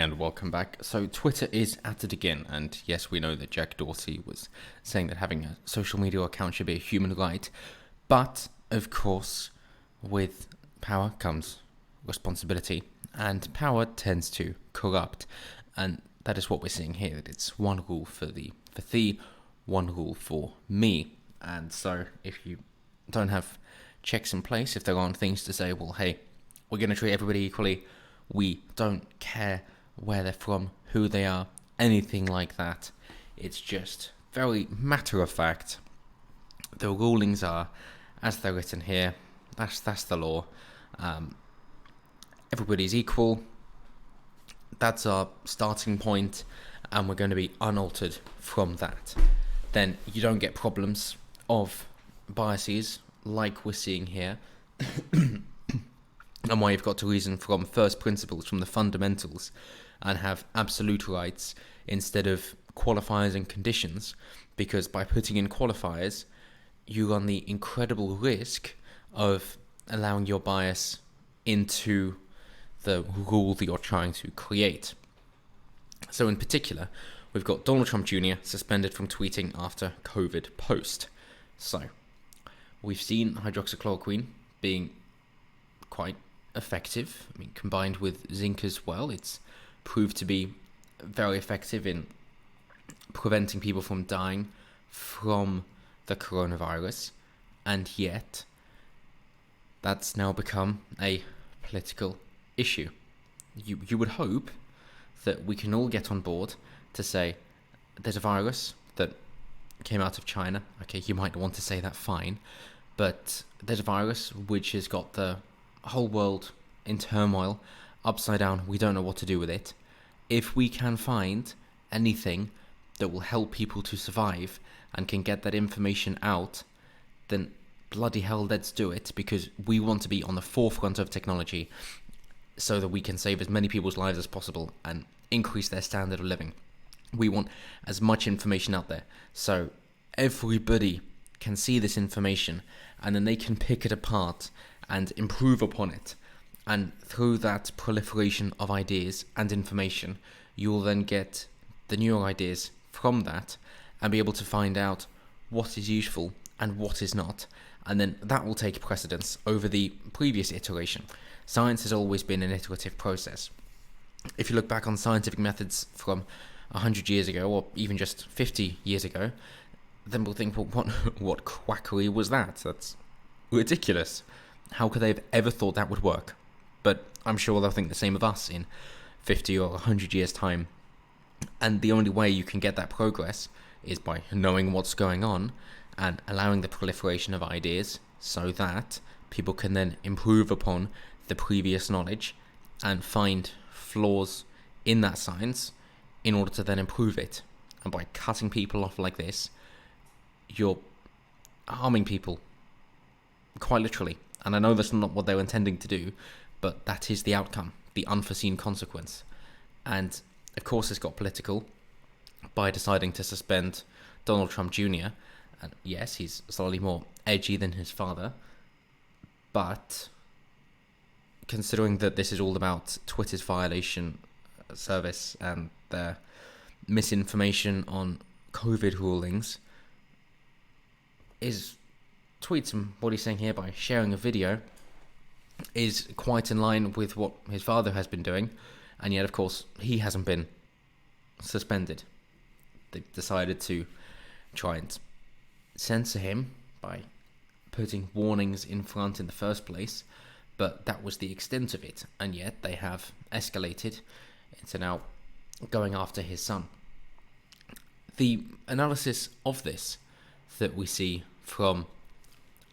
and welcome back. So Twitter is at it again, and yes, we know that Jack Dorsey was saying that having a social media account should be a human right, but of course, with power comes responsibility, and power tends to corrupt, and that is what we're seeing here. That it's one rule for thee, one rule for me, and so if you don't have checks in place, if there aren't things to say, well, hey, we're going to treat everybody equally. We don't care where they're from, who they are, anything like that. It's just very matter of fact. The rulings are as they're written here. That's the law. Everybody's equal. That's our starting point, and we're going to be unaltered from that. Then you don't get problems of biases like we're seeing here. And why you've got to reason from first principles, from the fundamentals, and have absolute rights instead of qualifiers and conditions, because by putting in qualifiers, you run the incredible risk of allowing your bias into the rule that you're trying to create. So in particular, we've got Donald Trump Jr. suspended from tweeting after COVID post. So we've seen hydroxychloroquine being quite effective. I mean, combined with zinc as well, it's proved to be very effective in preventing people from dying from the coronavirus, and yet that's now become a political issue. You would hope that we can all get on board to say there's a virus that came out of China. Okay, you might want to say that, fine, but there's a virus which has got the whole world in turmoil, upside down. We don't know what to do with it. If we can find anything that will help people to survive and can get that information out, then bloody hell, let's do it, because we want to be on the forefront of technology so that we can save as many people's lives as possible and increase their standard of living. We want as much information out there so everybody can see this information and then they can pick it apart and improve upon it. And through that proliferation of ideas and information, you'll then get the newer ideas from that and be able to find out what is useful and what is not. And then that will take precedence over the previous iteration. Science has always been an iterative process. If you look back on scientific methods from 100 years ago, or even just 50 years ago, then we'll think, well, what quackery was that? That's ridiculous. How could they have ever thought that would work? But I'm sure they'll think the same of us in 50 or 100 years' time. And the only way you can get that progress is by knowing what's going on and allowing the proliferation of ideas so that people can then improve upon the previous knowledge and find flaws in that science in order to then improve it. And by cutting people off like this, you're harming people, quite literally. And I know that's not what they're intending to do, but that is the outcome, the unforeseen consequence. And of course it's got political by deciding to suspend Donald Trump Jr. And yes, he's slightly more edgy than his father, but considering that this is all about Twitter's violation service and their misinformation on COVID rulings, his tweets and what he's saying here by sharing a video is quite in line with what his father has been doing, and yet of course he hasn't been suspended. They've decided to try and censor him by putting warnings in front in the first place, but that was the extent of it, and yet they have escalated into now going after his son. The analysis of this that we see from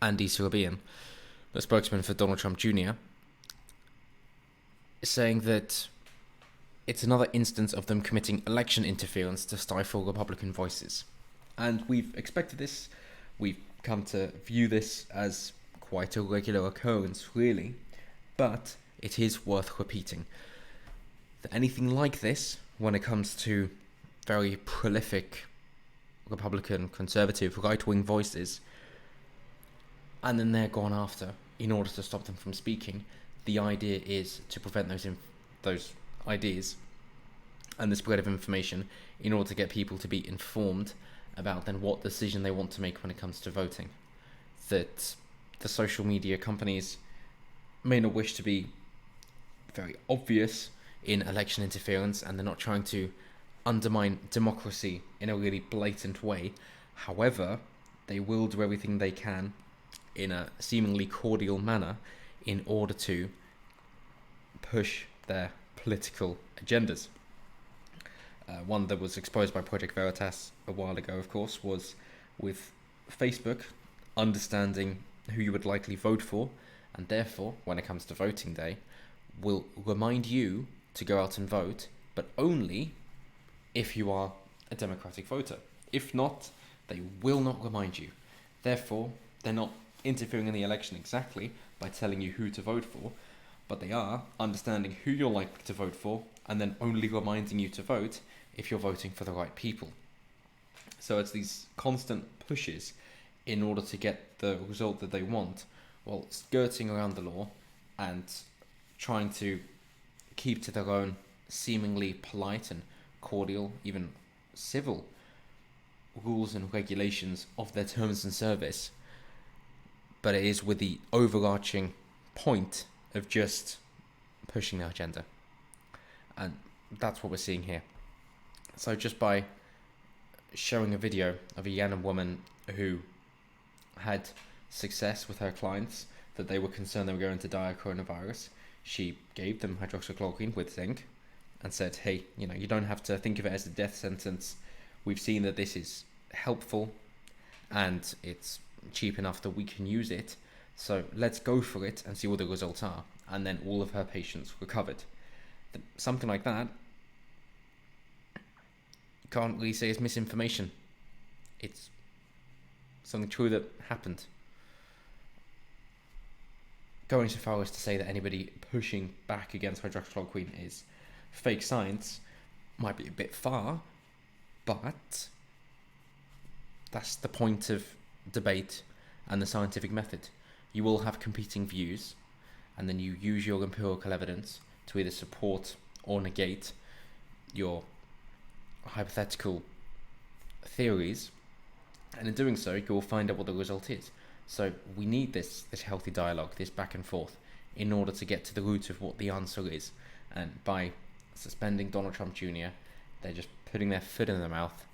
Andy Surabian, the spokesman for Donald Trump Jr., is saying that it's another instance of them committing election interference to stifle Republican voices. And we've expected this. We've come to view this as quite a regular occurrence, really. But it is worth repeating that anything like this, when it comes to very prolific Republican, conservative, right-wing voices, and then they're gone after in order to stop them from speaking, the idea is to prevent those ideas and the spread of information in order to get people to be informed about then what decision they want to make when it comes to voting. That the social media companies may not wish to be very obvious in election interference, and they're not trying to undermine democracy in a really blatant way. However, they will do everything they can in a seemingly cordial manner in order to push their political agendas. One that was exposed by Project Veritas a while ago, of course, was with Facebook understanding who you would likely vote for, and therefore, when it comes to voting day, will remind you to go out and vote, but only if you are a democratic voter. If not, they will not remind you. Therefore, they're not interfering in the election exactly by telling you who to vote for, but they are understanding who you're likely to vote for and then only reminding you to vote if you're voting for the right people. So it's these constant pushes in order to get the result that they want, while skirting around the law and trying to keep to their own seemingly polite and cordial, even civil rules and regulations of their terms and service. But it is with the overarching point of just pushing their agenda. And that's what we're seeing here. So just by showing a video of a Yemen woman who had success with her clients, that they were concerned they were going to die of coronavirus, she gave them hydroxychloroquine with zinc and said, hey, you don't have to think of it as a death sentence. We've seen that this is helpful and it's cheap enough that we can use it. So let's go for it and see what the results are. And then all of her patients recovered. Something like that, you can't really say it's misinformation. It's something true that happened. Going so far as to say that anybody pushing back against hydroxychloroquine is fake science might be a bit far, but that's the point of debate and the scientific method. You will have competing views, and then you use your empirical evidence to either support or negate your hypothetical theories, and in doing so, you will find out what the result is. So we need this healthy dialogue, this back and forth, in order to get to the root of what the answer is. And by suspending Donald Trump Jr., they're just putting their foot in their mouth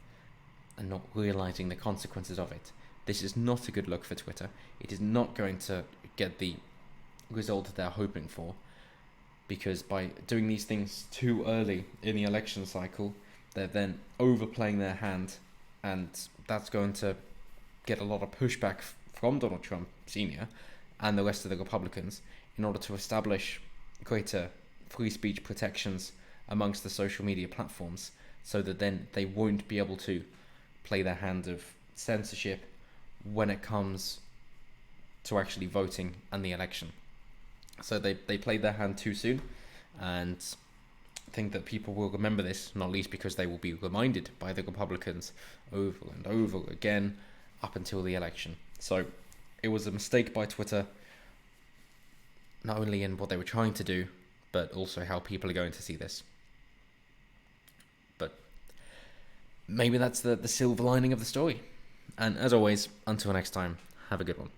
and not realizing the consequences of it. This is not a good look for Twitter. It is not going to get the result that they're hoping for, because by doing these things too early in the election cycle, they're then overplaying their hand, and that's going to get a lot of pushback from Donald Trump Sr. and the rest of the Republicans in order to establish greater free speech protections amongst the social media platforms, so that then they won't be able to play their hand of censorship when it comes to actually voting and the election. So they played their hand too soon, and I think that people will remember this, not least because they will be reminded by the Republicans over and over again up until the election. So it was a mistake by Twitter, not only in what they were trying to do, but also how people are going to see this. But maybe that's the silver lining of the story. And as always, until next time, have a good one.